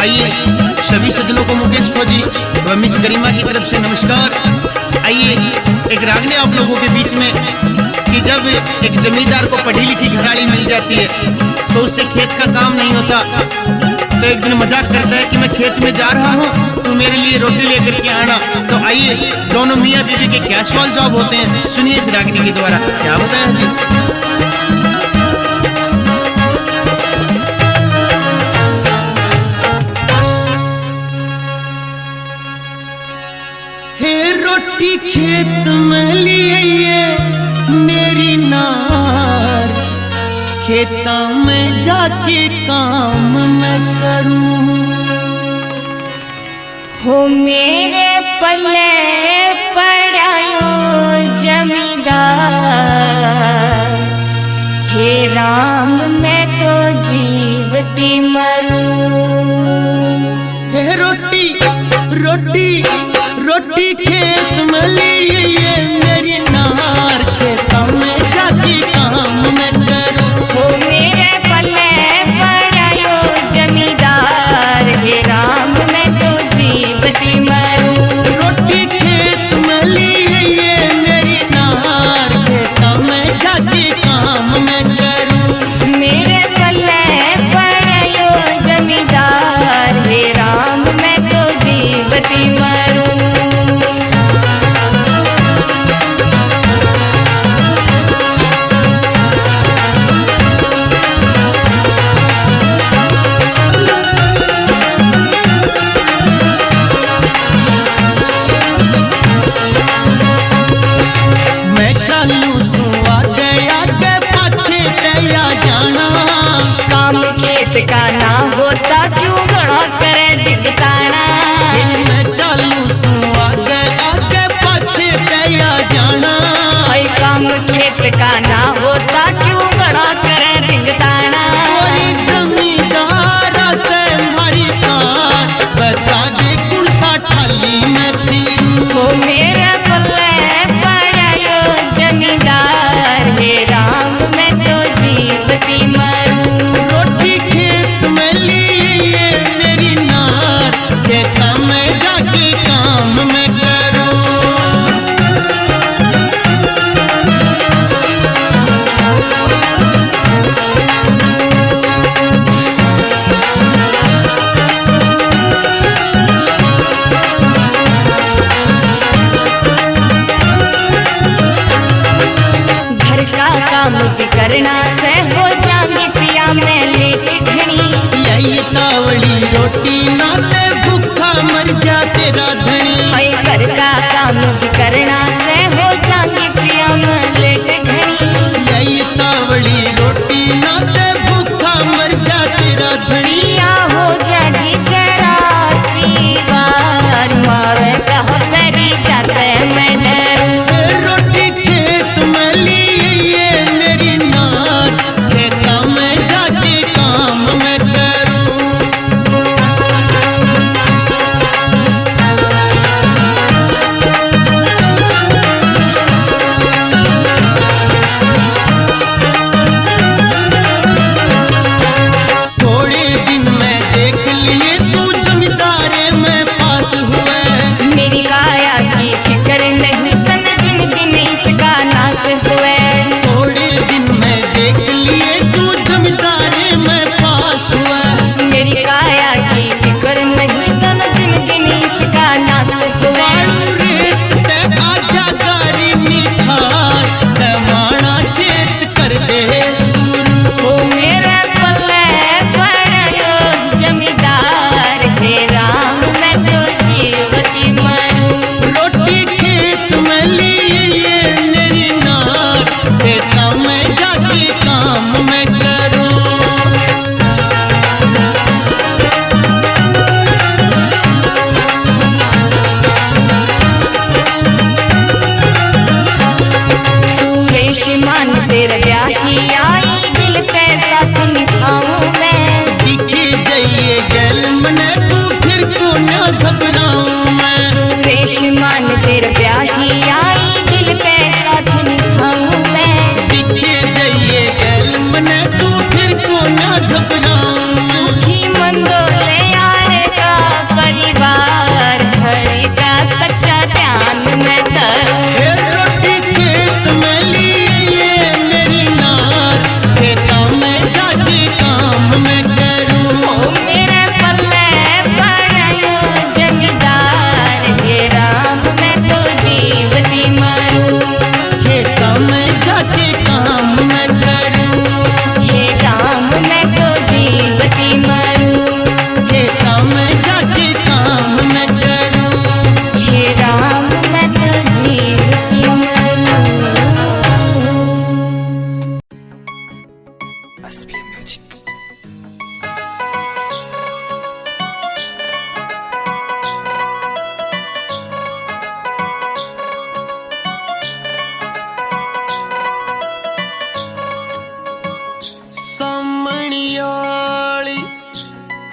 आइए सभी सज्जनों को मुकेश फौजी व मिस गरिमा की तरफ से नमस्कार। आइए एक रागने आप लोगों के बीच में कि जब एक जमींदार को पढ़ी लिखी घराड़ी मिल जाती है तो उससे खेत का काम नहीं होता, तो एक दिन मजाक करता है कि मैं खेत में जा रहा हूँ, तू मेरे लिए रोटी लेकर के आना। तो आइए दोनों मियाँ बीवी के क्या सवाल जवाब होते हैं, सुनिए इस रागनी के द्वारा। क्या बताया जी? रोटी खेत में लिए मेरी नार, खेता में जाके काम मैं करूं। हो मेरे पल्ले पड़ायो जमींदार, हे राम मैं तो जीवती मरूं। हे रोटी रोटी रोटी खेत में लिए मेरी नार, खेता में जाके काम मैं करूं। हो मेरे पल्ले पड़ायो जमींदार, हे राम मैं तो जीवती मरूं। रोटी खेत में लिए मेरी नार, खेता में जाके काम मैं करूं। मेरे पल्ले पड़ायो जमींदार, हे राम मैं तो जीवती मरूं। का ना होता क्यों गड़ा करे दिखताना। मैं चालू सू आगे आगे पाछे तैया जाना। हई काम खेत का ना होता क्यों गड़ा करे दिखताना। मोरी जमींदार से मारी कार, बता दे कौन सा ठाली में फिरूं। हो मेरे पल्ले पड़ायो जमींदार, हे राम मैं तो जीवती मरूं। रोटी खेत में लिए मेरी नार, खेता में जाके काम मैं करूं।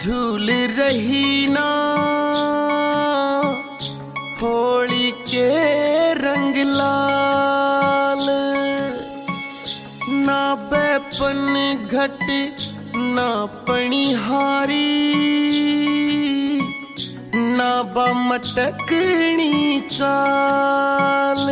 झूल रही ना होली के रंग लाल, ना बेपन घट ना पणिहारी, ना बमटकनी चाल।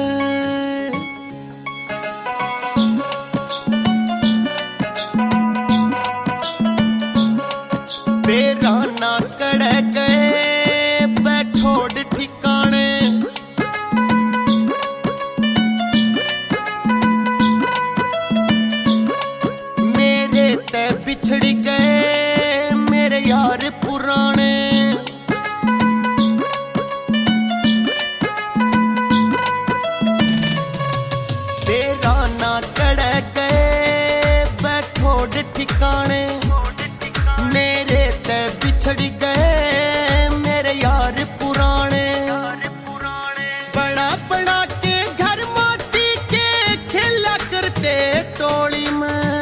बेरा ना कड़े गए बैठोड़ ठिकाने, मेरे ते बिछड़ गए मेरे यार पुराने। बेरा ना कड़े गए बैठोड़ ठिकाने, मेरे ते बिछड़ गए मेरे यार पुराने। बड़ा बड़ा के घर माटी के खेला करते टोली में,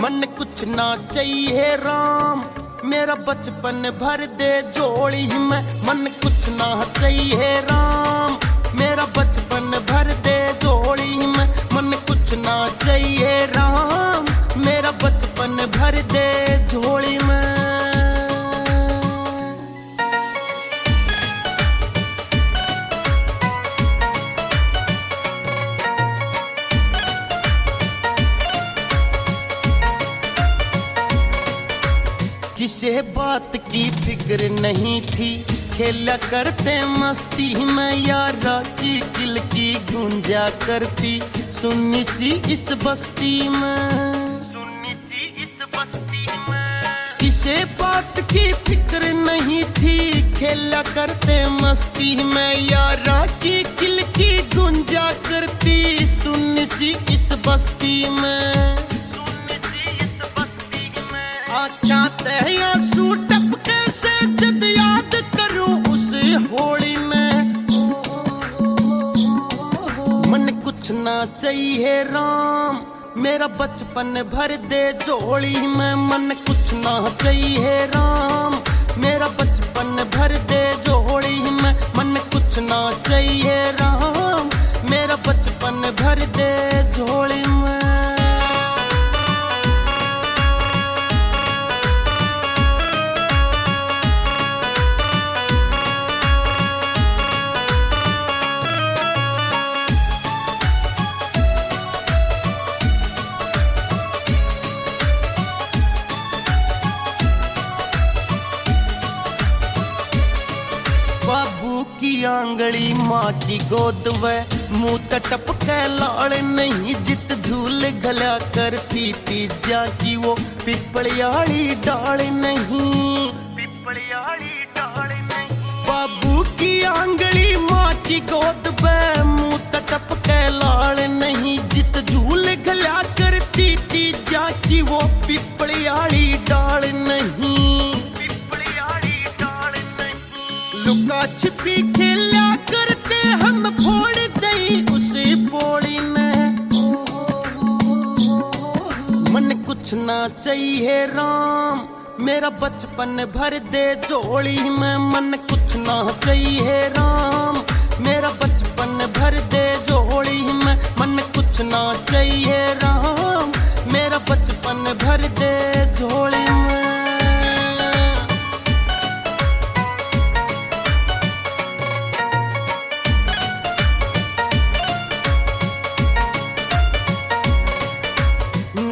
मन कुछ ना चाहिए राम मेरा बचपन भर दे जोड़ी में। मन कुछ ना चाहिए राम मेरा बचपन भर दे जोड़ी में। मन कुछ ना चाहिए राम मेरा बचपन भर दे झोली में। किसे बात की फिक्र नहीं थी, खेला करते मस्ती में यारा की किल की गूंजा करती सुन्नी सी इस बस्ती में, सुन्नी सी इस बस्ती में। किसे बात की फिक्र नहीं थी, खेला करते मस्ती में यारा की किल की गूंजा करती सुन्नी सी इस बस्ती में, सुन्नी सी इस बस्ती में। आँखों ते आंसू टपके से जद याद करूं उस होली में। मन कुछ ना चाहिए राम मेरा बचपन भर दे जोड़ी में। मन कुछ ना चाहिए राम मेरा बचपन भर दे जोड़ी में। मन कुछ ना चाहिए राम मेरा बचपन भर दे झोली में। बाबू की आंगली माँ की गोद व मुँह तटप के लाड़ नहीं, जित झूल गला करती थी जाकी वो पिपलियाली डाल नहीं, पिपलियाली डाल नहीं। बाबू की आंगली माँ की गोद व मुँह तटप के लाड़ नहीं, जित झूल गला करती थी जाकी वो पिपलियाली डाल नहीं, लुका छिपी खेला करते हम फोड़ दई उसे पोड़ी ने। मन कुछ ना चाहिए राम मेरा बचपन भर दे जोड़ी में। मन कुछ ना चाहिए राम मेरा बचपन भर दे जोड़ी में। मन कुछ ना चाहिए राम मेरा बचपन भर दे झोली में।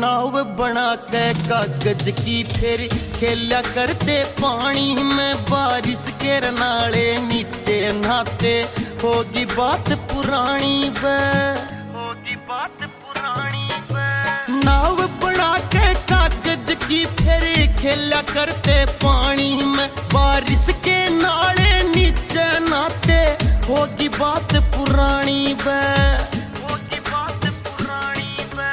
नाव बना के कागज की फिर खेला करते पानी में, बारिश के रनाले नीचे नहाते होगी बात पुरानी व, होगी बात पुरानी व। नाव बना के कागज की फिर खेला करते पानी में, बारिश के नाले नीचे नहाते होगी बात पुरानी व, होगी बात पुरानी व।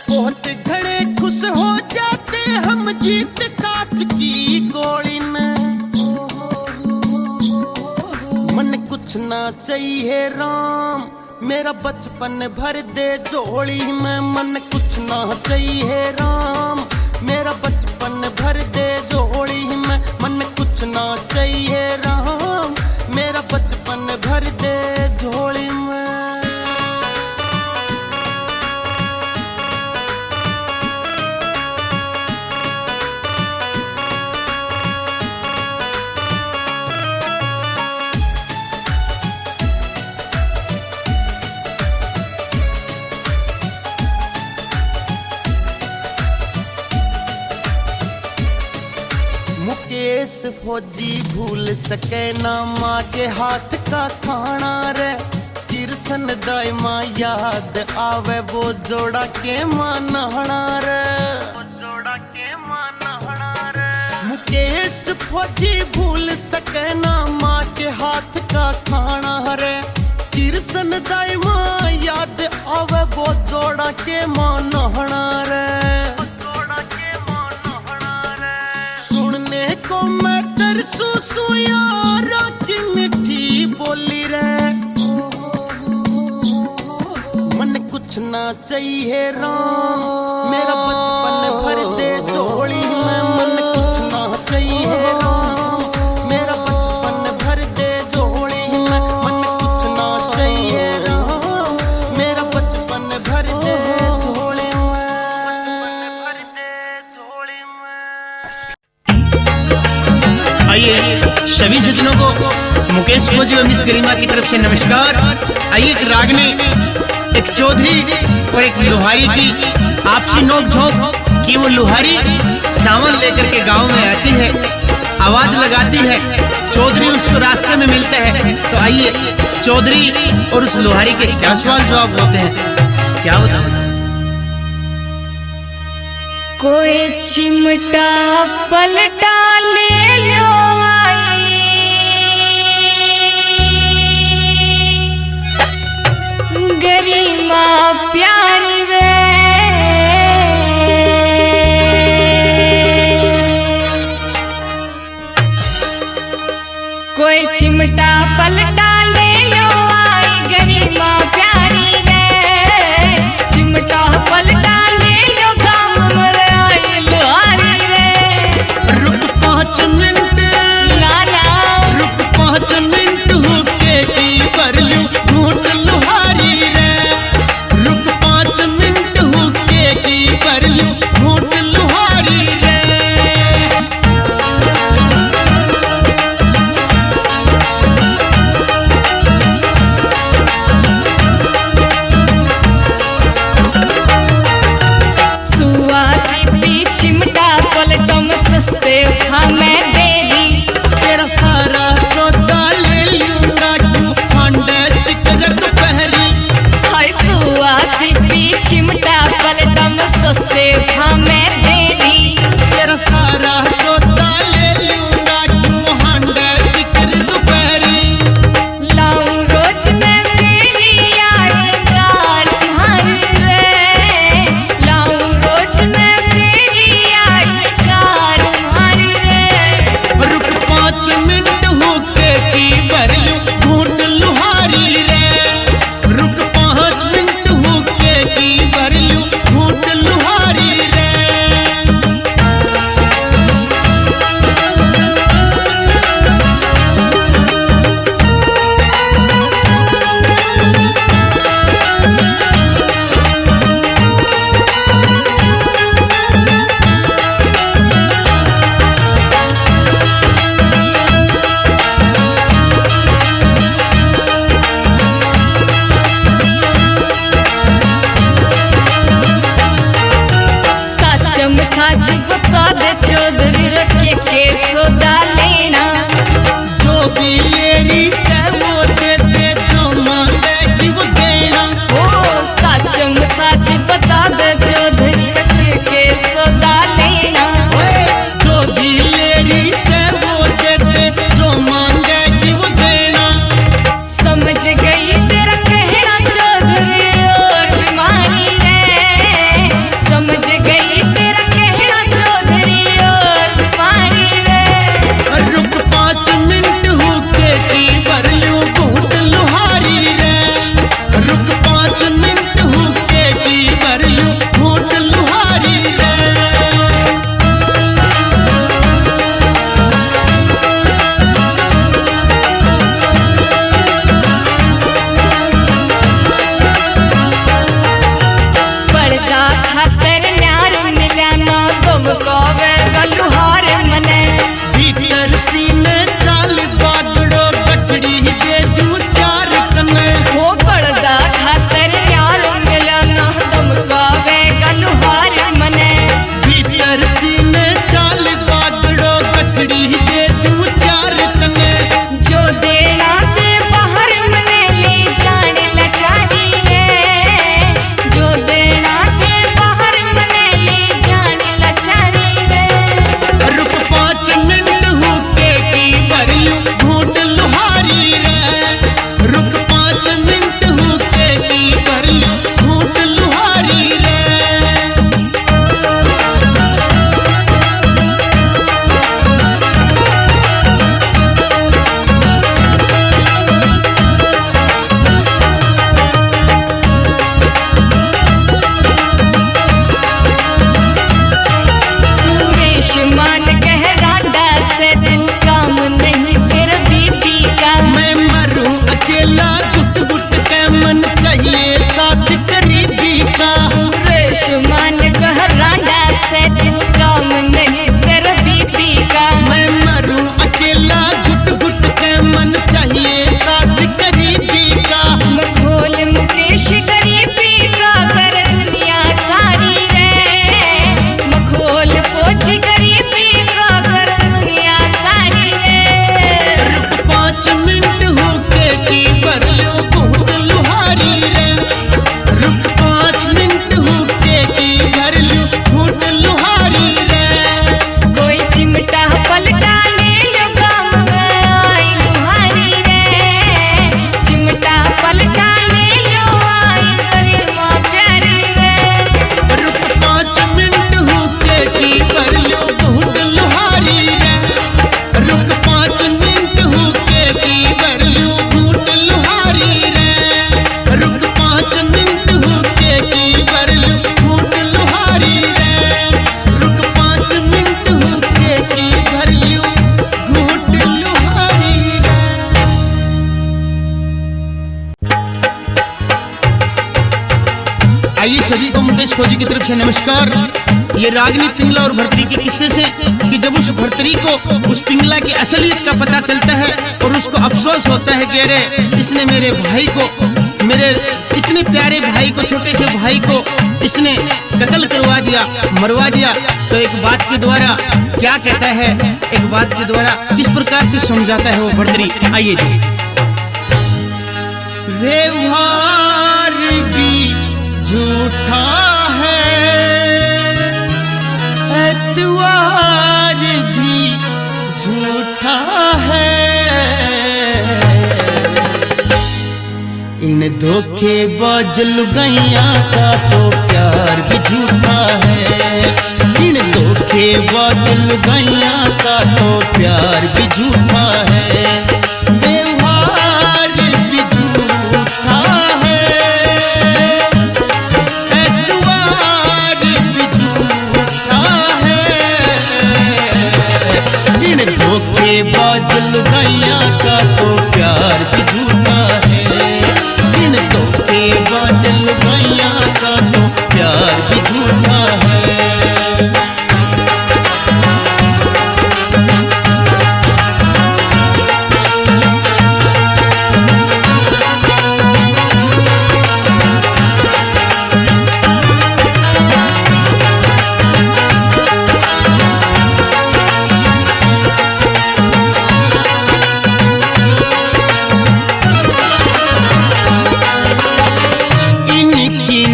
बहुत घड़े खुश हो जाते हम जीत कांच की गोली ने। मन कुछ ना चाहिए राम मेरा बचपन भर दे जोड़ी में। मन कुछ ना चाहिए राम मेरा बचपन मुकेश फौजी भूल सके ना माँ के हाथ का खाना रे। किरसन दाइमा याद आवे वो जोड़ा के माँ नहना रे, वो जोड़ा के माँ नहना रे। मुकेश फौजी भूल सके ना माँ के हाथ का खाना रे। किरसन दाइमा याद आवे वो जोड़ा के माँ नहना रे। सुनने को मैं तरसू यारा की मीठी बोली रे। मन कुछ ना चाहिए राम मेरा बचपन भर दे झोली में। मन कुछ ना चाहिए राम मेरा बचपन भर दे झोली में। मन कुछ ना चाहिए राम मेरा बचपन भर दे झोली में। आइए सभी सज्जनों को मुकेश फौजी और मिस गरिमा की तरफ से नमस्कार। आइए एक रागनी, एक चौधरी और एक लोहारी की आपसी नोक-झोंक कि वो लोहारी सावन लेकर के गांव में आती है, आवाज लगाती है, चौधरी उसको रास्ते में मिलता है। तो आइए चौधरी और उस लोहारी के क्या सवाल जवाब होते हैं, क्या बताओ। कोई चिमटा पलटा ले लो आई, गरिमा प्यारी रे। कोई चिमटा पलटा ले लो आई, गरिमा प्यारी रे। चिमटा पलटा ले लो गाँव मर आई लोहारी रे। रुक 5 मिनट नाना रुक 5 मिनट होके की बरलू घूट लोहारी रे। रुक 5 मिनट होके की बरलू घूट लोहारी रे। सुवासी पी चिमटा पलटम सस्ते हमें देरी। तेरा सारा सौदा ले लूंगा क्यों फांडे सिकरत पहरी। हाय सुवासी पी चिमटा पलटम सस्ते हमें देरी। तेरा सारा सौदा ले लूंगा क्यों फांडे सिकरत पहरी। लाऊं रोज में फेरी आई कार तुम्हारी रे। लाऊं रोज में फेरी आई कार तुम्हारी रे। रुक 5 मिनट होके की बरलू घूट लोहारी रे। रुक 5 मिनट होके की बरलू घूट लोहारी रे। साचम साच बता दे चौधरी रखे के सौदा लेना। जो भी लेरी से वो दे दे, जो मांगे वो देना। ओ साचम साच बता दे चौधरी रखे के सौदा लेना। जो भी लेरी से वो दे दे, जो मांगे वो देना। समझ गई तेरा कहना चौधरी और बीमारी रे। समझ गई तेरा कहना चौधरी और बीमारी रे। रुक 5 मिनट होके की बरलू घूट लोहारी रे। रुक 5 मिनट होके की बरलू घूट लोहारी रे। पर्दा खातर न्यार मिला ना तुमको वे गलुहार मने। भीतर सीने चाल बागड़ो गठड़ी दे दूं 4 कने। वो पर्दा खातर न्यार मिला ना तुमको वे गलुहार मने। भीतर सीने चाल बागड़ो गठड़ी दे मान कह रांडा से तू काम नहीं तेरा बीबी का। मैं मरूं अकेला गुट गुट के मन चाहिए साथ करीबी का। सुरेश मान कह रांडा से तू काम नहीं तेरा बीबी का। मैं मरूं अकेला गुट गुट के मन चाहिए साथ करीबी का। मखोल मुकेश गरीबी का कर दुनिया सारी रे। मखोल पोछ गरीबी का कर दुनिया सारी रे। रुक 5 मिनट होके की भर लो घूट लुहारी रे। रुक 5 मिनट होके की भर लो घूट लुहारी रे। कोई चिमटा पलटा ले लो काम में आई लुहारी रे। चिमटा पलटा ले लो आई गरिमा प्यारी रे। रुक 5 मिनट होके की भर लो घूट लुहारी रे। रुक 5 मिनट होके की भर लो घूट लुहारी रे। रुक 5 मिनट होके की भर लो घूट लुहारी रे। रुक 5 मिनट होके की भर लो घूट लुहारी रे। आइए सभी को मुकेश फौजी की तरफ से नमस्कार। ये रागनी पिंगला और भर्तरी के किस्से से कि जब उस भर्तरी को उस पिंगला की असलियत का पता चलता है और उसको अफसोस होता है कि अरे इसने मेरे भाई को, मेरे इतने प्यारे भाई को, छोटे से भाई को इसने कत्ल करवा दिया, मरवा दिया। तो एक बात के द्वारा क्या कहता है, एक बात के द्वारा किस प्रकार से समझाता है वो भर्तरी, आइए जी। व्यवहार भी झूठा है, एतवार भी झूठा है। इन धोखेबाज लुगाइयां का तो प्यार भी झूठा है। इन धोखेबाज लुगाइयां का तो प्यार भी झूठा है। व्यवहार भी झूठा है, एतवार भी झूठा है। इन धोखेबाज लुगाइयां का तो प्यार भी झूठा है। इन धोखेबाज लुगाइयां का तो प्यार भी झूठा है।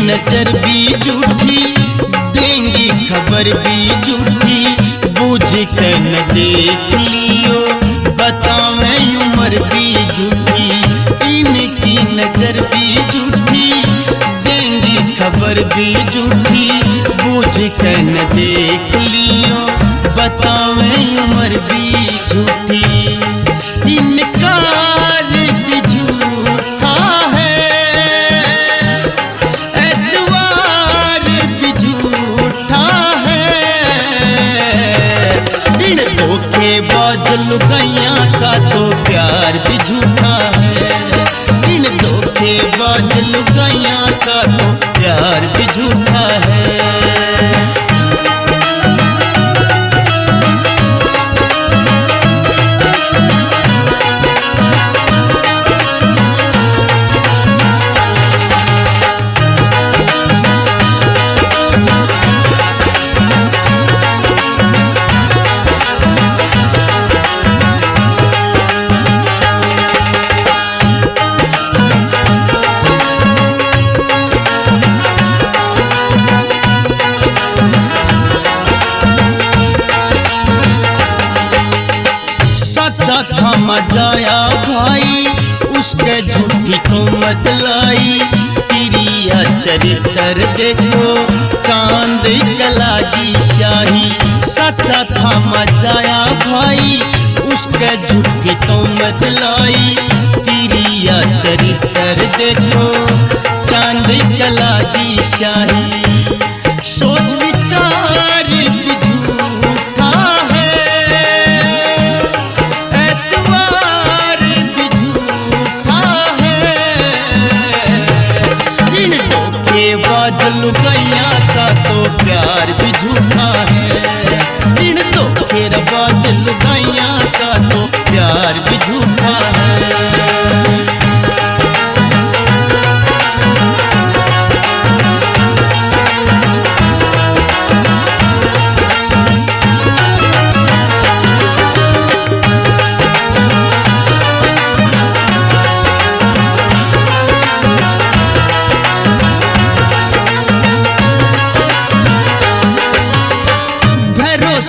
नजर भी झूठी, देंगी खबर भी झूठी। बूझ कर न देख लियो, बतावें उम्र भी झूठी। इनकी नजर भी झूठी, देंगी खबर भी झूठी। बूझ कर न देख लियो, बतावें उम्र भी झूठी। इनकार भी झूठा है, धोखेबाज लुगाइयां का तो प्यार भी झूठा है। इन धोखेबाज लुगाइयां का तो प्यार भी झूठा है। था मजाया भाई, उसके झूठी को मत लाई। तिरिया चरित्र देखो, चांद कला की शाही। सच्चा था मजाया भाई, उसके झूठी को मत लाई। तिरिया चरित्र देखो, चांद कला की शाही। सोच विचार भी झूठा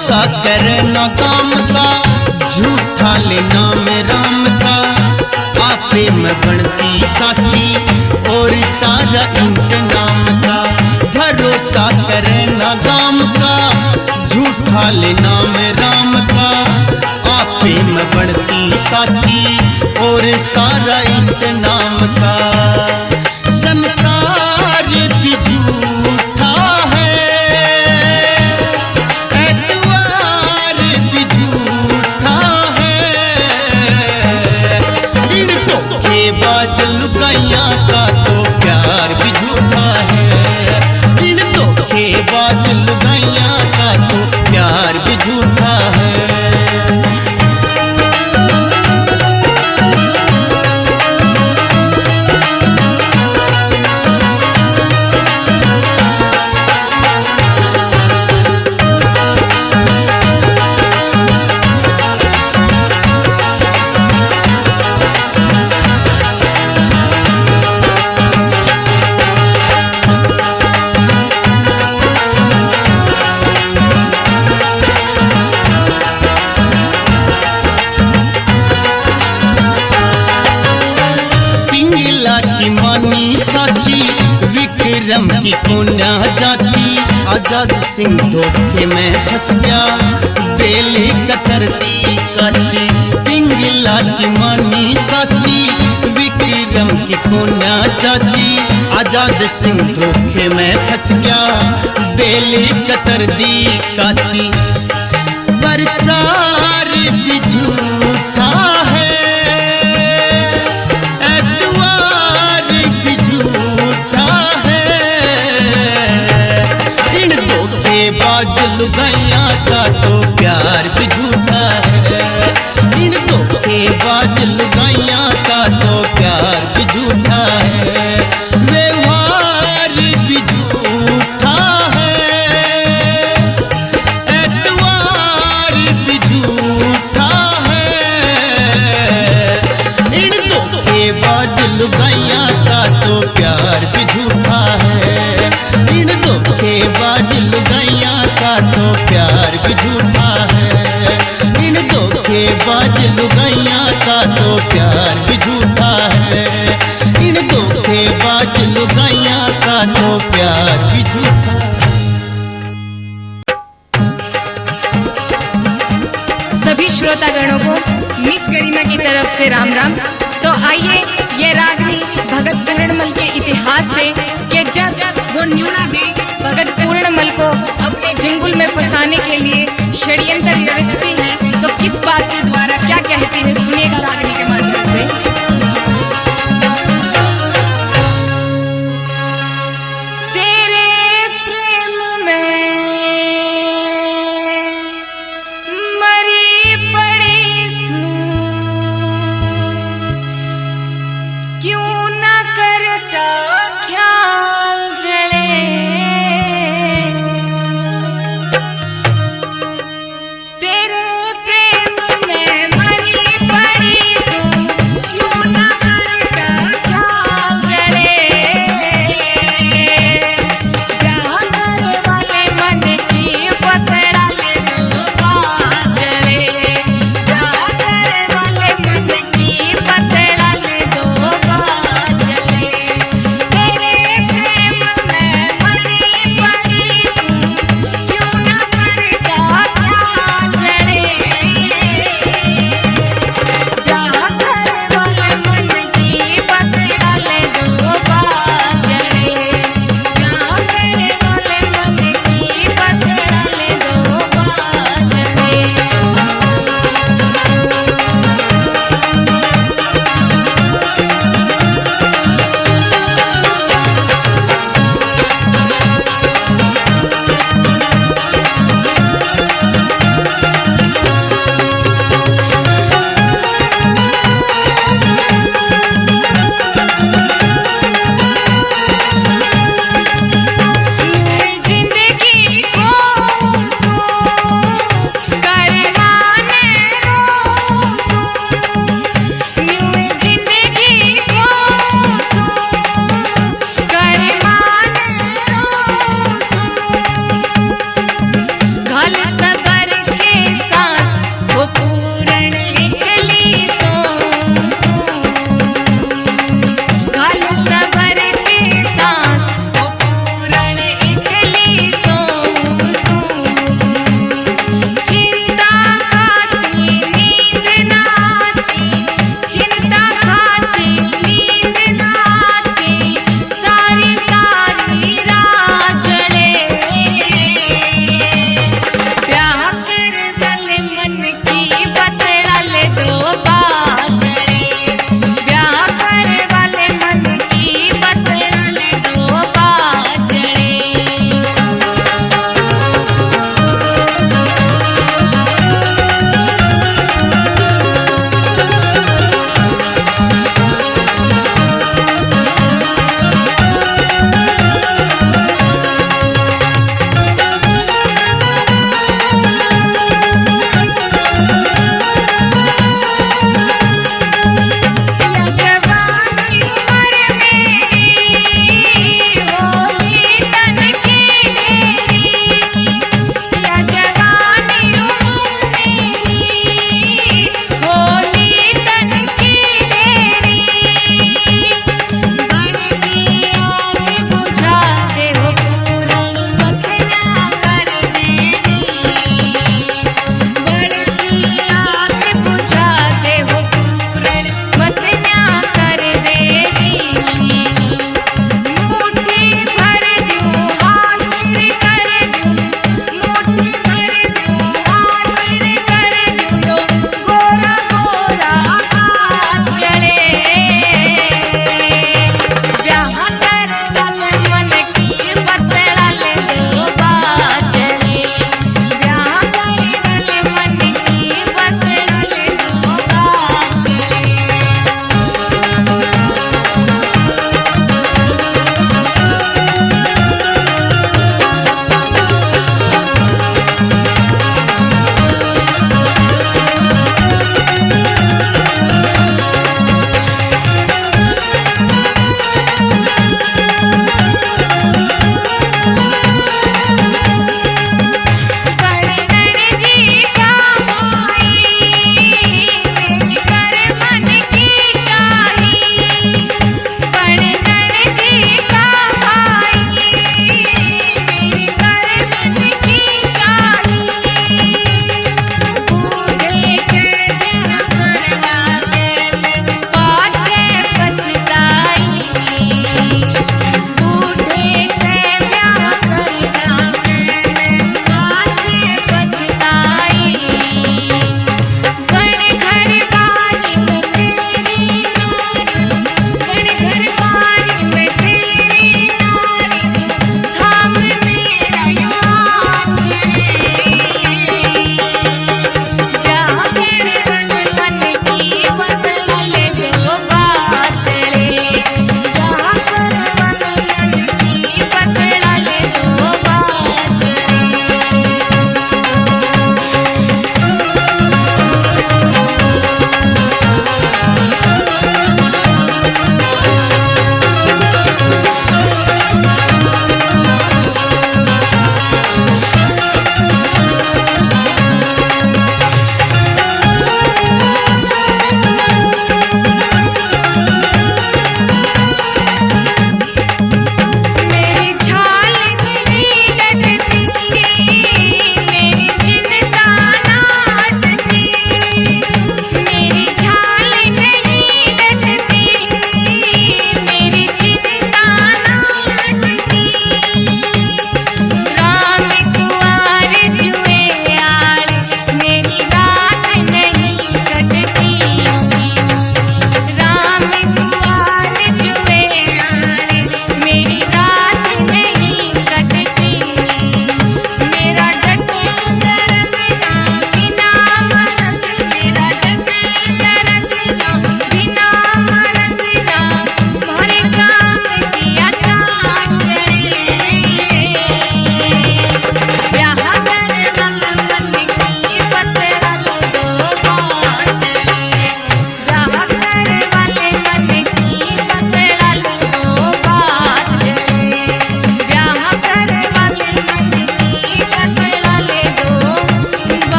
भरोसा करे न काम का, झूठा ले नाम राम का। आपे में बनती साची और सारा इंतजाम का। भरोसा करे न काम का, झूठा ले नाम राम का। आपे में बनती साची और सारा इंतजाम का। संसार भी झूठा है, एतवार भी झूठा है। इन धोखेबाज लुगाइयां का तो प्यार भी झूठा है। इन धोखेबाज लुगाइयां का तो प्यार भी झूठा है। विक्रम की कोन्या जाची, आजाद सिंह धोखे में फंस गया, बेले कतरती काची। पिंगला की मानी साची, विक्रम की कोन्या जाची, आजाद सिंह धोखे में फंस गया, बेले कतरती काची। प्रचार भी झूठा है, एतवार भी झूठा है। इन धोखेबाज लुगाइयां का तो प्यार भी झूठा है। इन धोखेबाज लुगाइयां का तो प्यार भी झूठा है। व्यवहार भी झूठा है, एतवार भी झूठा है। इन धोखेबाज लुगाइयां का तो प्यार भी झूठा है। इन धोखेबाज लुगाइयां का तो प्यार भी झूठा है। इन धोखेबाज लुगाइयां का तो प्यार भी झूठा है। इन धोखेबाज लुगाइयां का तो प्यार भी झूठा है। सभी श्रोतागणों को मिस गरिमा की तरफ से राम राम। तो आइए ये रागनी भगत पूर्णमल के इतिहास से कि जब वो न्यूना दे भगत पूर्णमल को अपने जंगल में फंसाने के लिए षड्यंत्र रचती है, तो किस बात के द्वारा क्या कहती है, सुनिएगा रागनी के माध्यम से।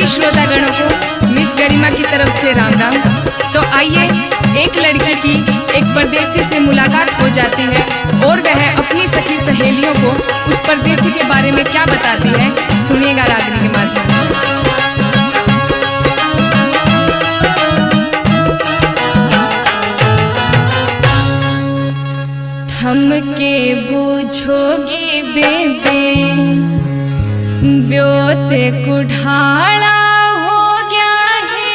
श्रोतागणों को मिस गरिमा की तरफ से राम राम। तो आइए, एक लड़की की एक परदेसी से मुलाकात हो जाती है और वह अपनी सखी सहेलियों को उस परदेसी के बारे में क्या बताती है, सुनिएगा रागनी के माध्यम से। थम के बूझोगी बेबे ब्योत कुठाड़ा हो गया है,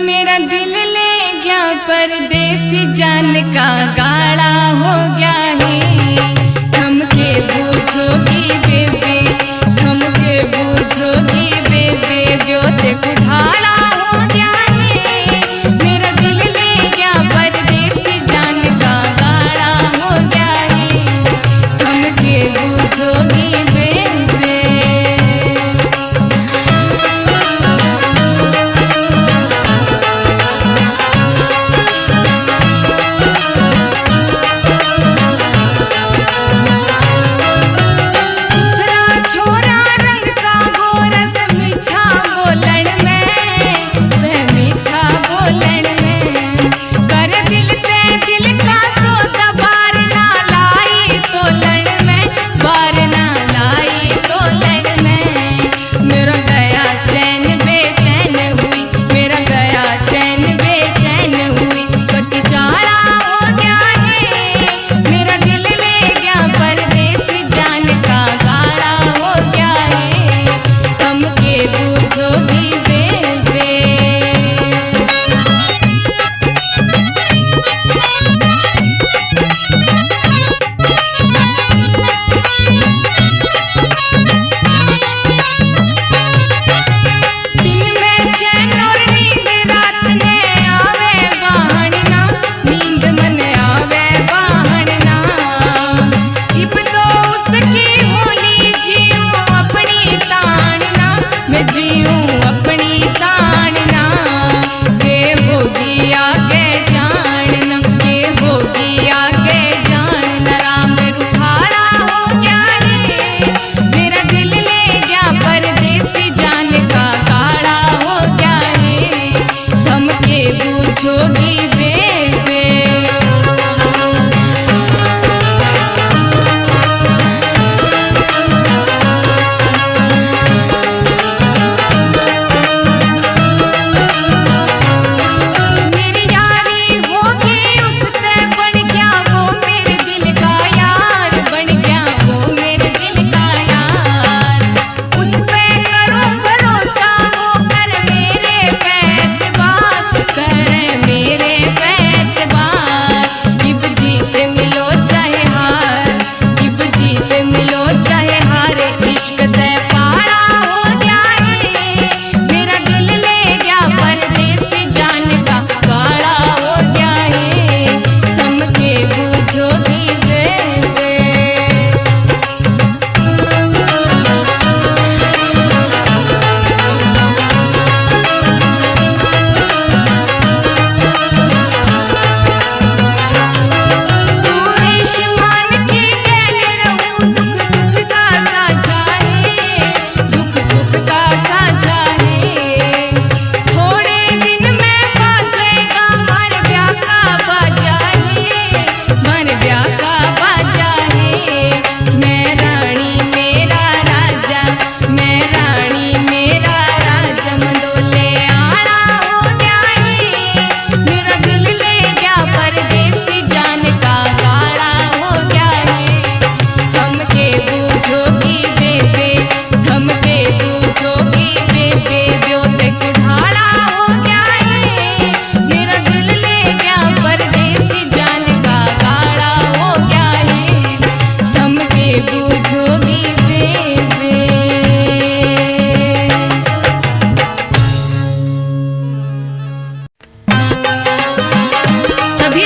मेरा दिल ले गया परदेसी जान का गाड़ा हो गया है। थम के बूझोगी बेबे, थम के बूझोगी बेबे ब्योत कुठाड़ा हो गया है, मेरा दिल ले गया परदेसी जान का गाड़ा हो गया है। थम के बूझोगी बेबे।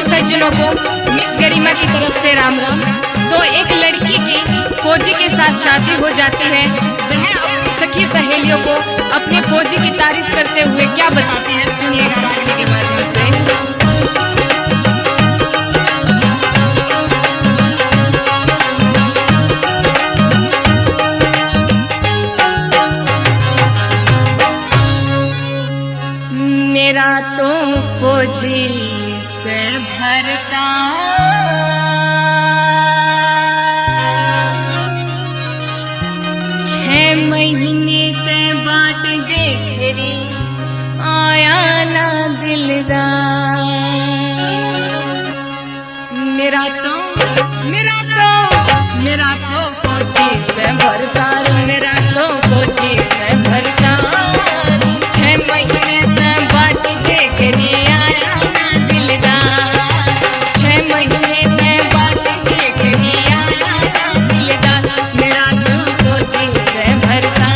सज्जनों को मिस गरिमा की तरफ से राम राम। तो एक लड़की की फौजी के साथ शादी हो जाती है। वह अपनी सखी सहेलियों को अपने फौजी की तारीफ करते हुए क्या बताती है, सुनिएगा रागनी के माध्यम से। से भरता। 6 महीने ते बाट देख रे आया ना दिलदार। मेरा तो कोची से भरता, मेरा तो कोची से भरता। 6 महीने ते बाट देख रे आया ना दिलदार। 6 महीने ते बाट देख रे आया ना दिलदार। मेरा तो कोची से भरता।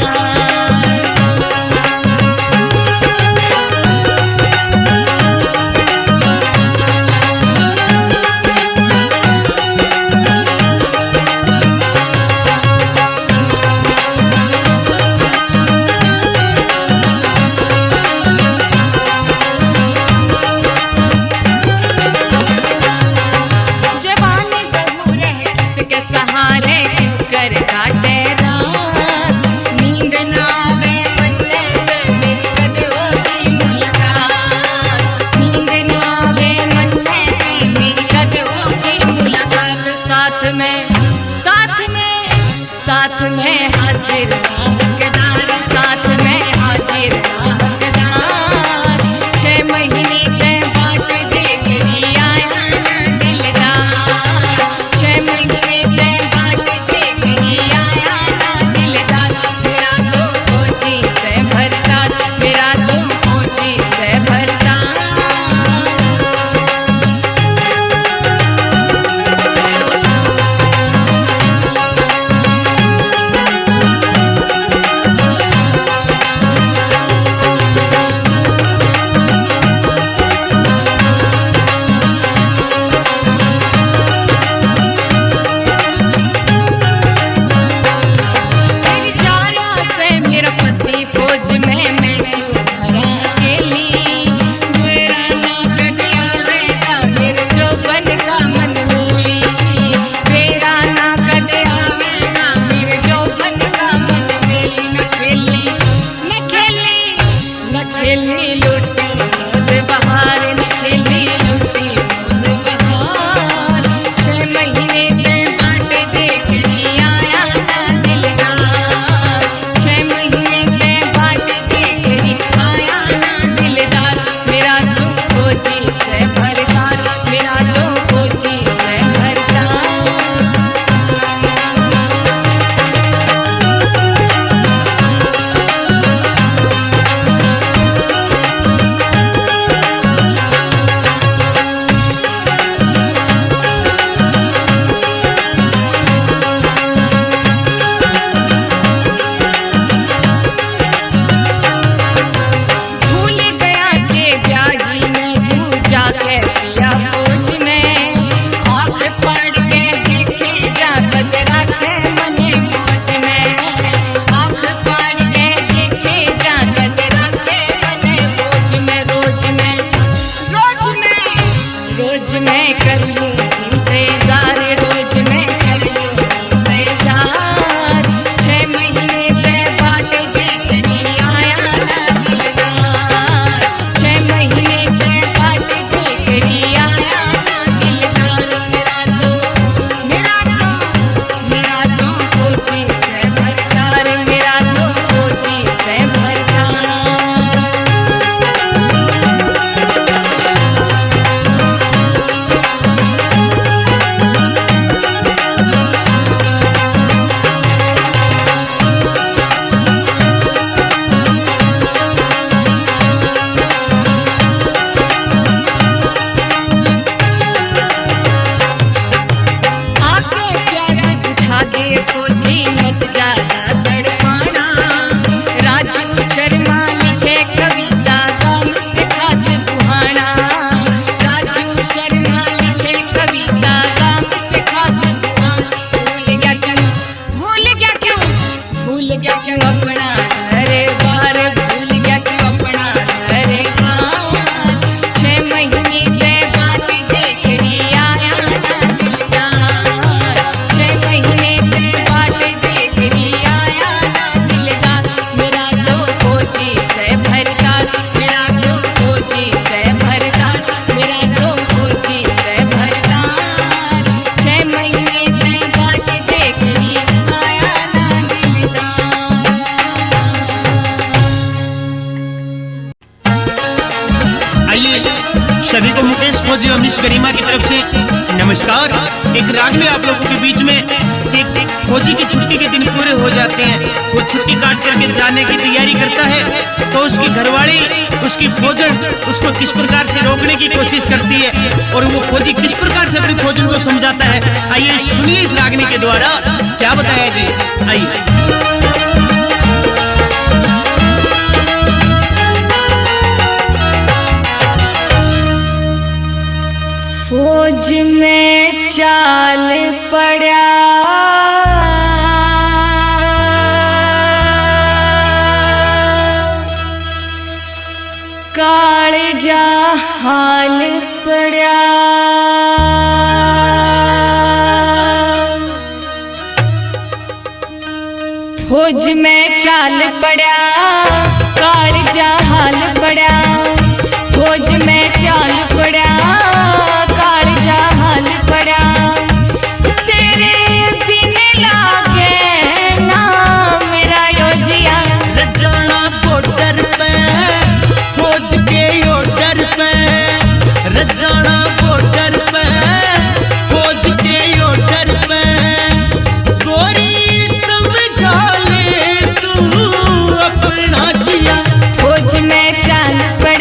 सहारे क्यों कर काटे रात। नींद ना आवे बनने में मेरी कद होगी मुलाकात। नींद ना आवे बनने में मेरी कद होगी मुलाकात। साथ में हाजिर हकदार, साथ में हाजिर हकदार। 6 महीने ते बाट देख री आया ना दिलदार। 6 महीने ते बाट देख री आया ना दिलदार। मेरा तो कोची से भरता, मेरा तो कोची से भरता। फौज में मैं सुधरा अकेली। मेरा ना कटियावेगा मेरे जोबन का मन मिली। मेरा ना कटियावेगा मेरे जोबन का मन मिली। न खेली लूटी मुझे बहार, न खेली लूटी मुझे बहार। 6 महीने ते बाट देख री आया ना दिलदार। 6 महीने ते बाट देख री आया ना दिलदार। मेरा तो कोची से भरतार, मेरा तो कोची से भरतार। भूल गया के ब्याही में तू जाके पिया फौज में। आँख पड़ के देखी जा कदरा के मने मौज में। आँख पड़ के देखी जा कदरा के मने मौज में। रोज में कर लूं इंतजार, रोज में कर लूं इंतजार। 6 महीने ते बाट देख री आया ना दिलदार। 6 महीने ते बाट देख री आया ना दिलदार। मेरा तो कोची से भरतार, मेरा तो कोची से भरतार। मिस गरिमा की तरफ से नमस्कार। एक रागनी आप लोगों के बीच में एक फौजी की छुट्टी के दिन पूरे हो जाते हैं, वो छुट्टी काट करके जाने की तैयारी करता है तो उसकी घरवाली उसकी फौजन उसको किस प्रकार से रोकने की कोशिश करती है और वो फौजी किस प्रकार से अपनी फौजन को समझाता है। आइए सुनिए इस रागनी के द्वारा क्या बताया जी। आइए। फौज में चाल पड़ा कालजा हाल पड़ा फौज में चाल पड़ा कालजा हाल पड़ा फौज में चाल पड़ा कालजा हाल पड़ा तेरे बिन लागे ना मेरा योजिया रजाना बॉर्डर पे फौज के ऑर्डर पे रजाना बॉर्डर पे फौज के ऑर्डर पे गोरी समझा ले तू अपना जिया फौज में चाल पड़ा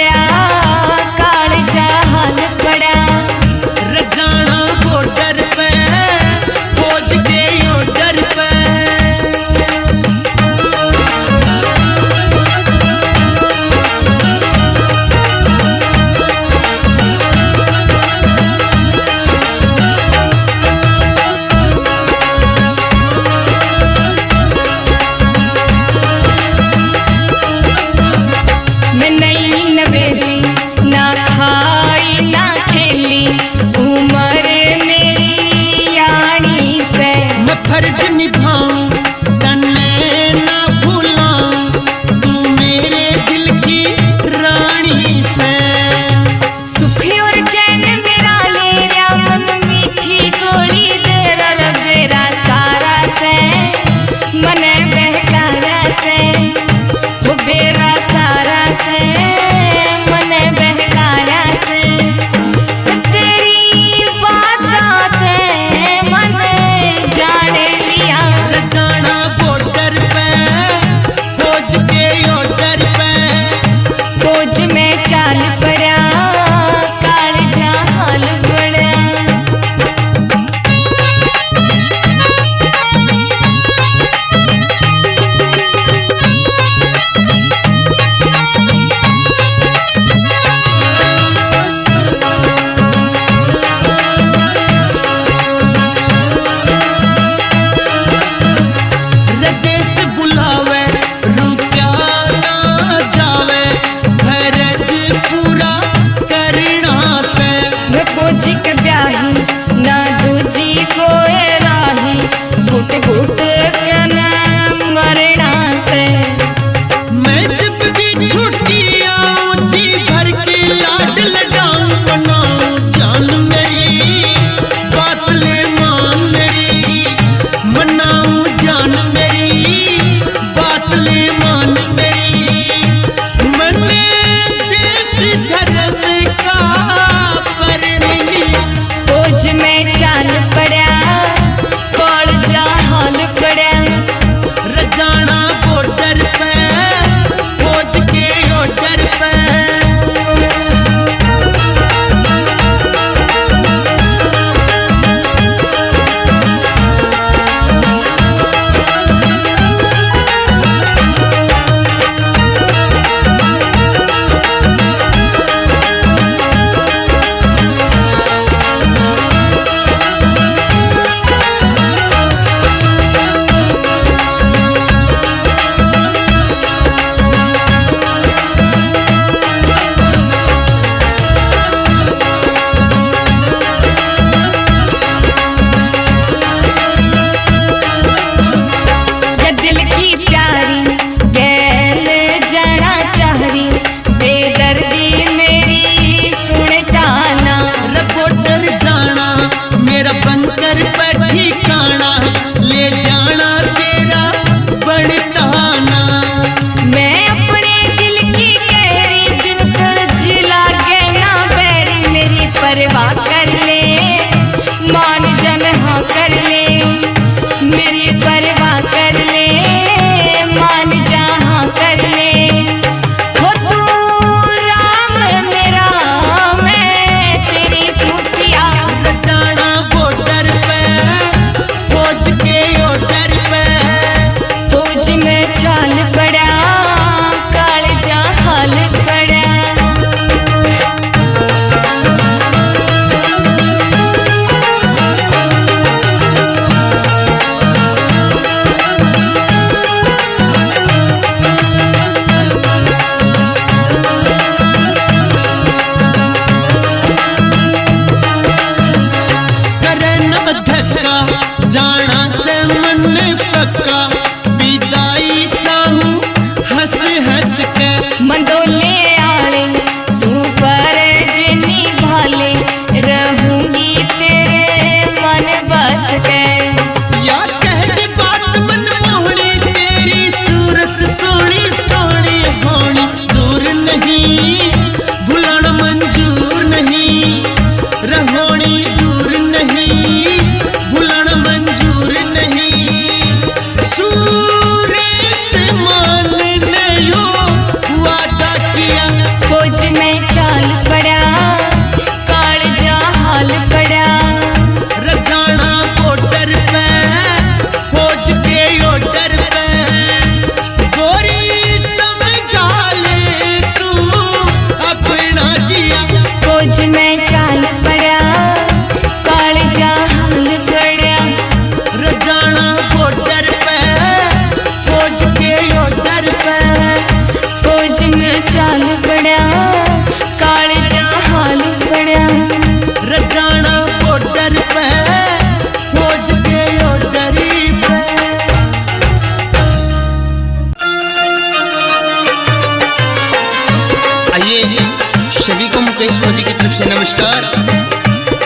मुकेश फौजी की तरफ से नमस्कार।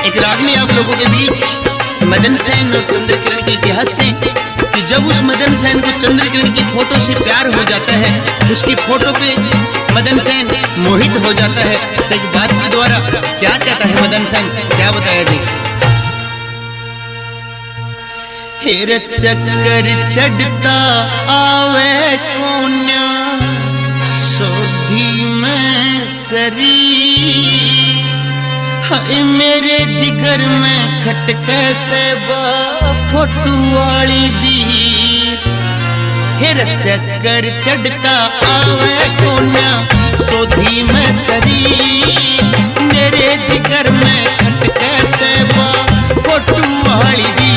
एक रागनी आप लोगों के बीच मदन सेन और चंद्रकिरण के इतिहास से कि जब उस मदन सेन को चंद्रकिरण की फोटो से प्यार हो जाता है, उसकी फोटो पे मदन सेन मोहित हो जाता है, तो एक बात के द्वारा क्या कहता है मदन सेन, क्या बताया जी। हेर चक्कर चढ़ता आवे कोन्या सोधी में सरी, हाय मेरे जिगर में खटके से फोटू वाली दी। हेर चक्कर चढ़ता आवे कोन्या सोधी में सरी, मेरे जिगर में खटके से फोटू वाली दी,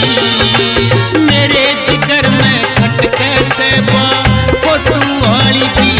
मेरे जिगर में खटके से फोटू वाली दी।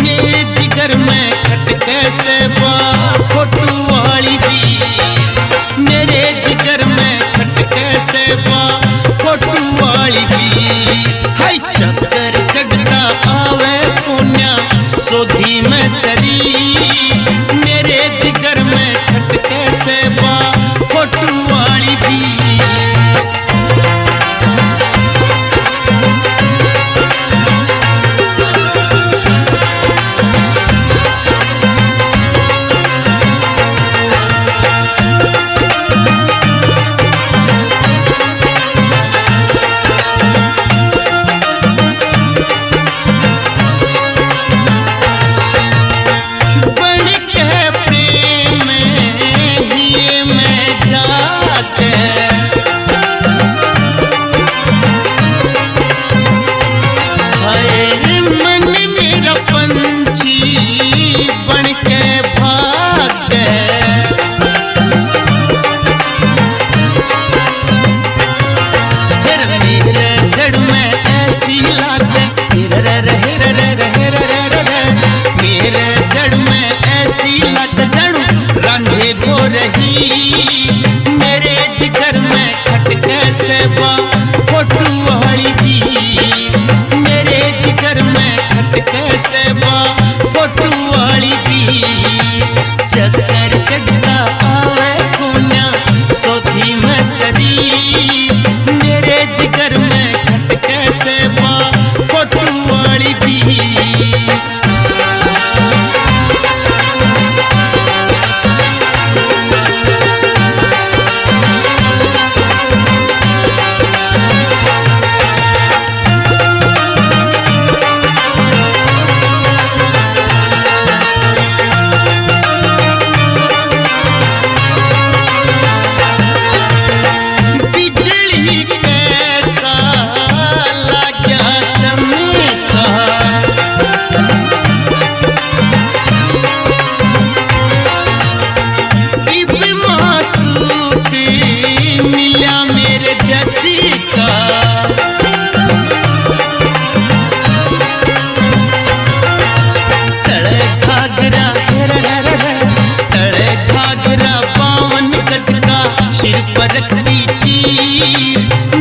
मेरे जिगर में खटके से फोटू वाली दी, मेरे जिगर में खटके से फोटू वाली दी। हाय चक्कर चढ़ता आवे कोन्या सोधी में सरी, मेरे जिगर में खटके से फोटू वाली दी।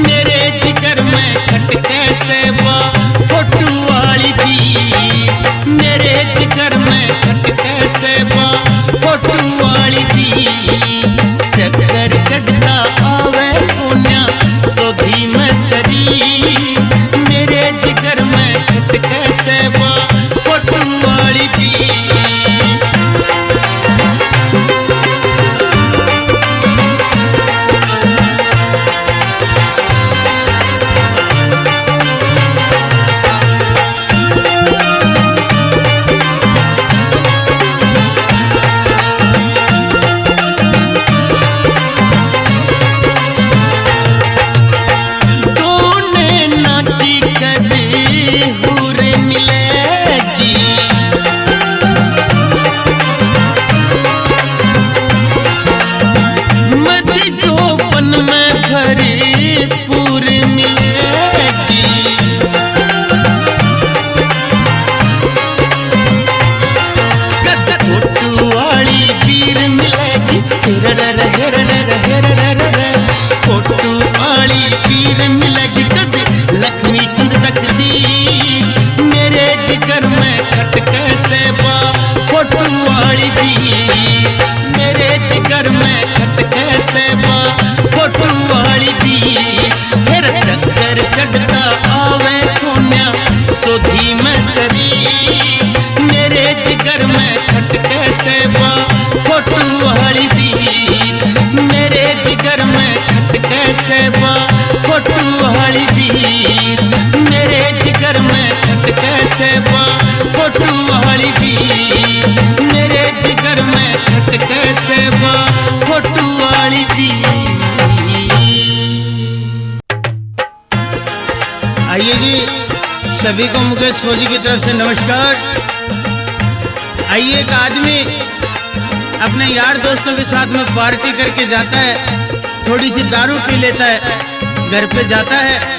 मेरे जिगर में खटके से फोटू वाली दी, मेरे जिगर में खटके से फोटू वाली दी। चक्कर चढ़ता आवे कोन्या सोधी में सरी, मेरे जिगर में खटके से फोटू वाली दी। सेबा फोटू वाली भी, मेरे जिगर में खटके सेबा फोटू वाली भी। आइए जी, सभी को मुकेश फौजी की तरफ से नमस्कार। आइए, एक आदमी अपने यार दोस्तों के साथ में पार्टी करके जाता है, थोड़ी सी दारू पी लेता है, घर पे जाता है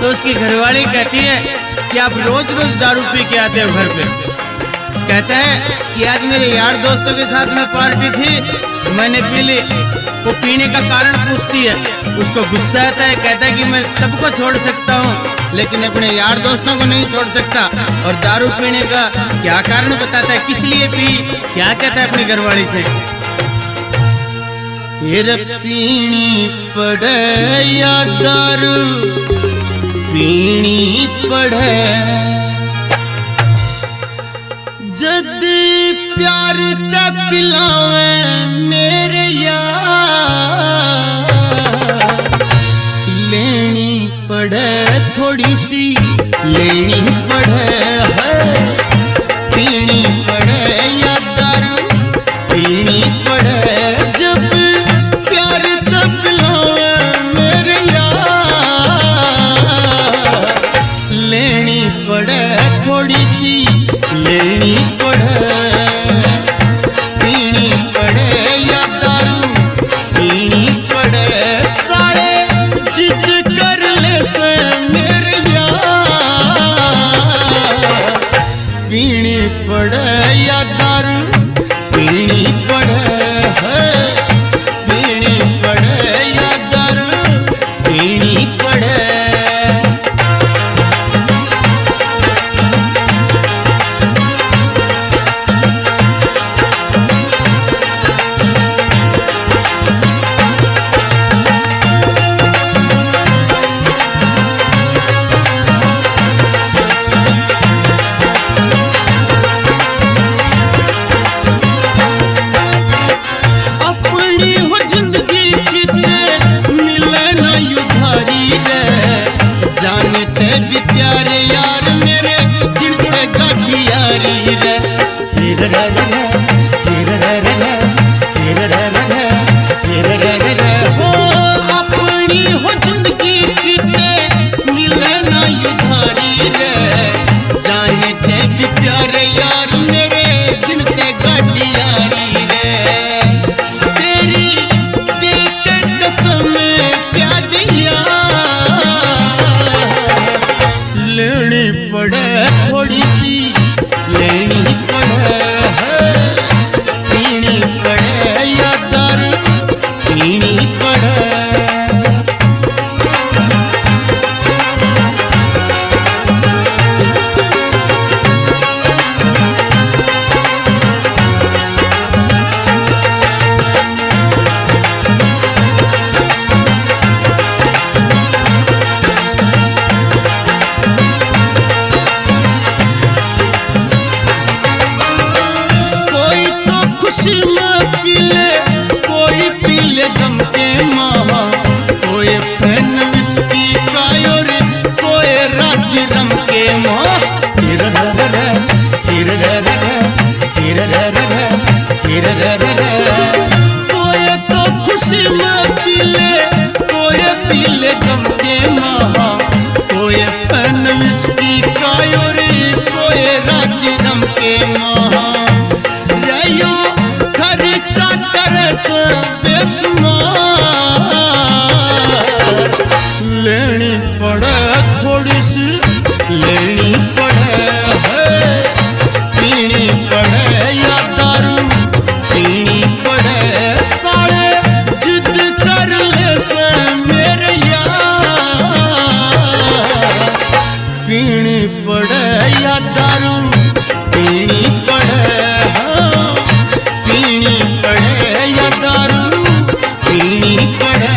तो उसकी घरवाली कहती है कि आप रोज रोज दारू पी के आते हो घर पे। कहता है कि आज मेरे यार दोस्तों के साथ में पार्टी थी, मैंने पी ली। वो पीने का कारण पूछती है, उसको गुस्सा आता है, कहता है कि मैं सबको छोड़ सकता हूँ लेकिन अपने यार दोस्तों को नहीं छोड़ सकता। और दारू पीने का क्या कारण बताता है, किस लिए पी, क्या कहता है अपनी घरवाली से। ये पीनी पड़े या दारू पीनी पड़े, जद प्यार ते पिलावे मेरे यार, लेनी पड़े थोड़ी सी लेनी पड़े है, पीनी पड़े या दारू पीनी पड़े, जब प्यार ते पिलावे मेरे यार, लेनी पड़े थोड़ी सी लेनी पड़े, पीनी पड़े या दारू पीनी पड़े, सारे जिद कर ले से मेरे यार, पीनी पड़े या दारू पीनी पड़े है, पीनी पड़े या दारू पीनी पड़े। कोई तो खुशी में पीले, कोई पीले गम के महा, कोई फन विस्की का रे, कोई राजी रम के महा, रयो खर्चा तरस बेसुमार, लेनी पड़े थोड़ी सी लेनी पड़े है, पीनी पड़े या दारू पीनी पड़े, साले जिद कर ले से मेरे यार, पीनी पड़े या दारू पीनी पड़े, हाँ, पीनी पड़े या दारू पीनी पड़े।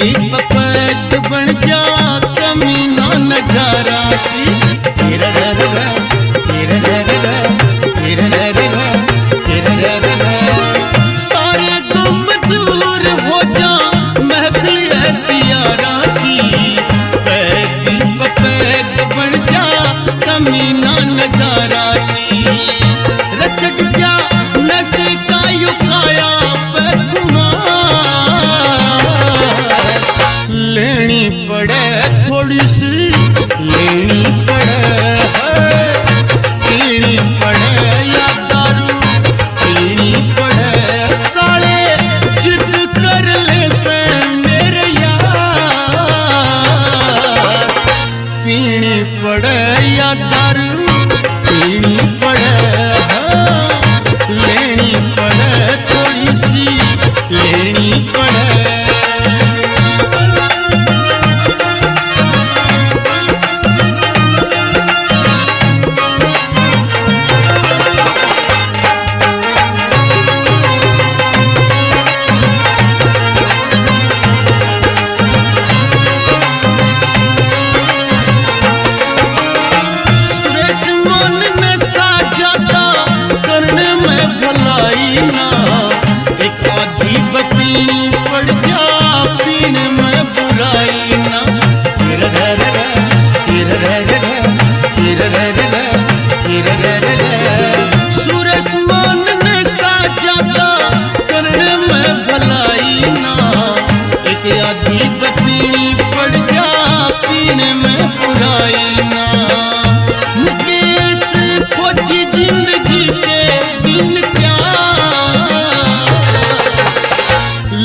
पपैत बन जा कमीना नजारा की तेरा रा तेरा रा तेरा रा सारे गुम दूर हो जा महफिल ऐसी यारा की पैदी पपैत बन जा कमीना नजारा की रचट जा नशे का युकाया लेनी पड़े थोड़ी सी लेनी पड़े पीनी पड़े या दारू पीनी पड़े साले जिद कर ले से मेरे यार पीनी पड़े या दारू पीनी पड़े लेनी पड़े थोड़ी सी लेनी पड़े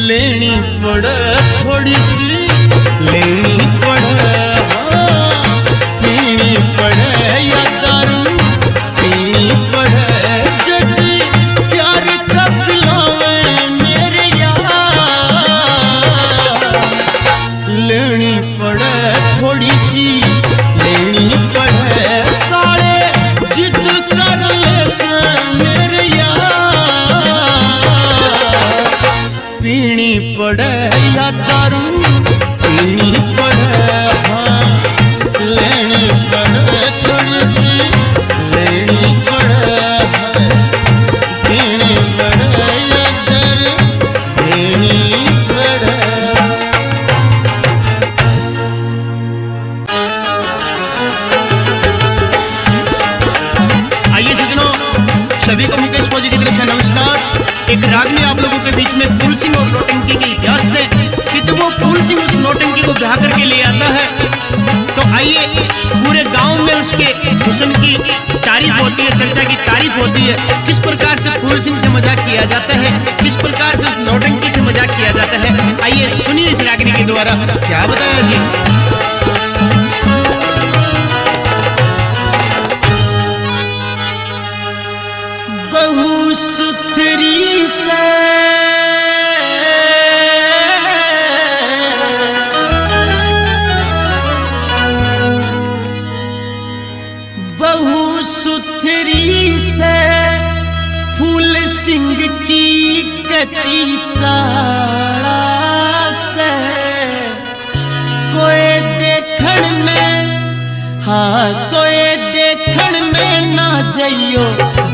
लेनी पड़े थोड़ी सी लेनी पड़े पीनी पड़े या दारू पीनी पड़े जद प्यार का पिलावे मेरे यार लेनी पड़े थोड़ी सी लेनी पड़े साले जिद कर ले से मेरे यार पीनी पड़े या दारू पीनी पड़े हाँ लेनी पड़े थोड़ी सी लेनी पड़े पीनी पड़े या दारू पीनी पड़े। आइए सज्जनों, सभी को मुकेश फौजी की तरफ से नमस्कार। एक राग में आप लोगों के बीच में फूल सिंह और नौटंकी के इतिहास से कि जब वो फूल सिंह उस नौटंकी को ब्याह करके ले आता है तो आइए पूरे गांव में उसके हुस्न की तारीफ होती है, चर्चा की तारीफ होती है। किस प्रकार से फूल सिंह से मजाक किया जाता है, किस प्रकार से उस नौटंकी से मजाक किया जाता है, आइए सुनिए इस रागनी के द्वारा क्या बताया जी। बहु सुथरी से बहु सुथरी से फूल सिंह की कटी चाड़ा से कोई देखण में हाँ कोई देखण में ना जइयो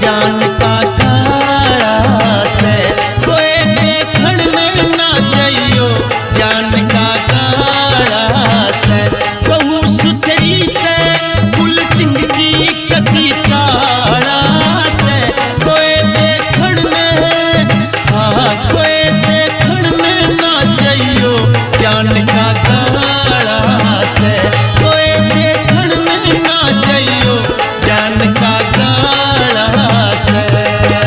जान का काड़ा से कोई देखण में ना जइयो जान का काड़ा से बहु सुथरी से फूल सिंह की कती चाड़ा से कोई देखण में हाँ कोई देखण में ना जइयो जान का काड़ा से कोई देखण में ना जइयो जान का काड़ा से।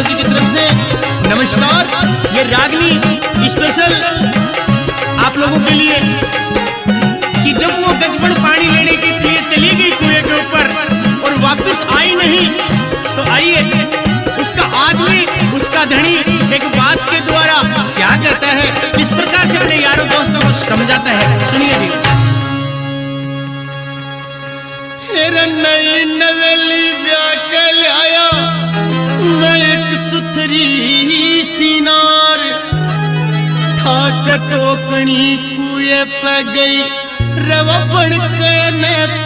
जी की तरफ से नमस्कार। ये रागनी स्पेशल आप लोगों के लिए कि जब वो गजबन पानी लेने के लिए चली गई कुएं के ऊपर और वापस आई नहीं, तो आइए उसका आदमी, उसका धनी एक बात के द्वारा क्या कहता है, किस प्रकार से अपने यारों दोस्तों को समझाता है, सुनिए जी। नई नवेली ब्याह के लाया मैं एक सुथरी सीनार, ठाक टोकनी कुएं पे गई रवा बन के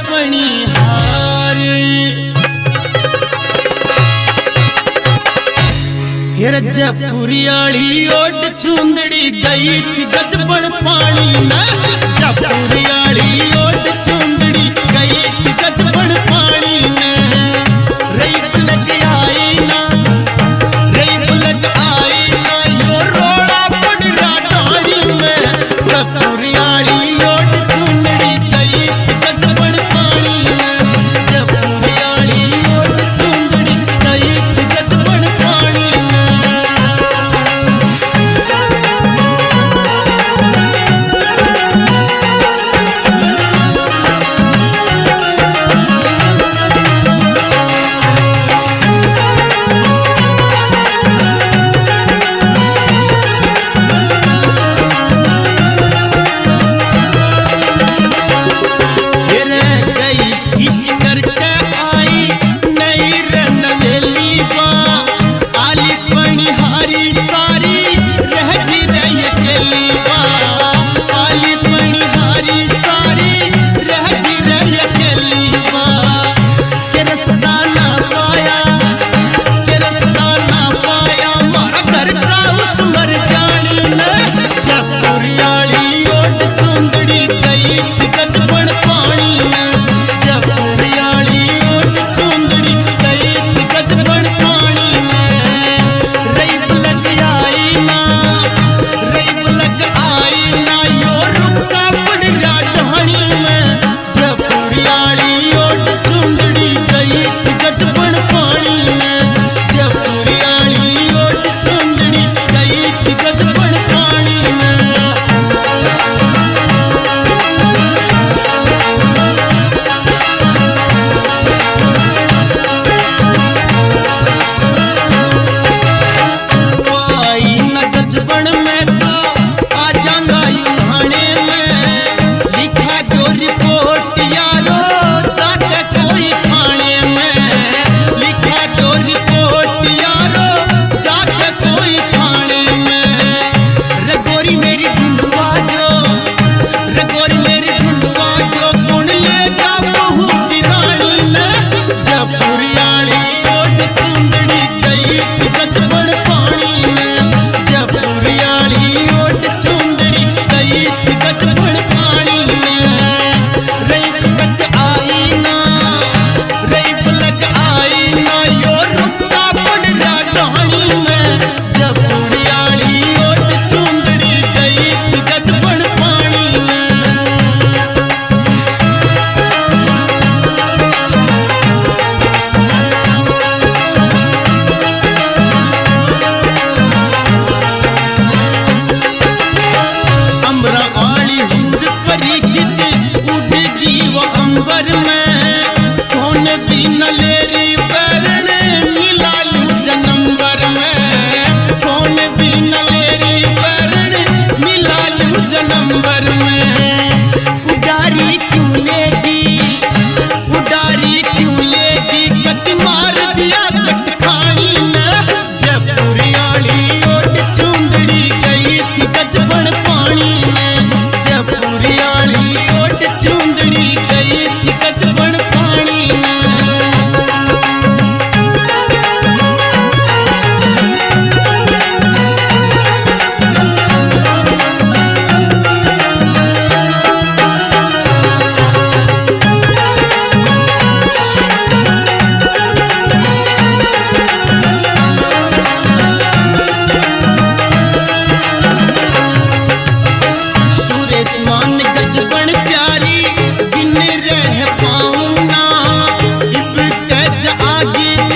पनिहार। जयपुरियाली ओट चूंदड़ी गई थी गजबन पानी में, जयपुरियाली ओट चूंदड़ी गई थी गजबन पानी में। रेप लग आई ना, रेप लग आई ना, यो रोड़ा पड़ रहा डाली में। जयपुरियाली ओट चूंदड़ी गई थी गजबन पानी में, जयपुरियाली ओट चूंदड़ी गई थी गजबन पानी में। आगे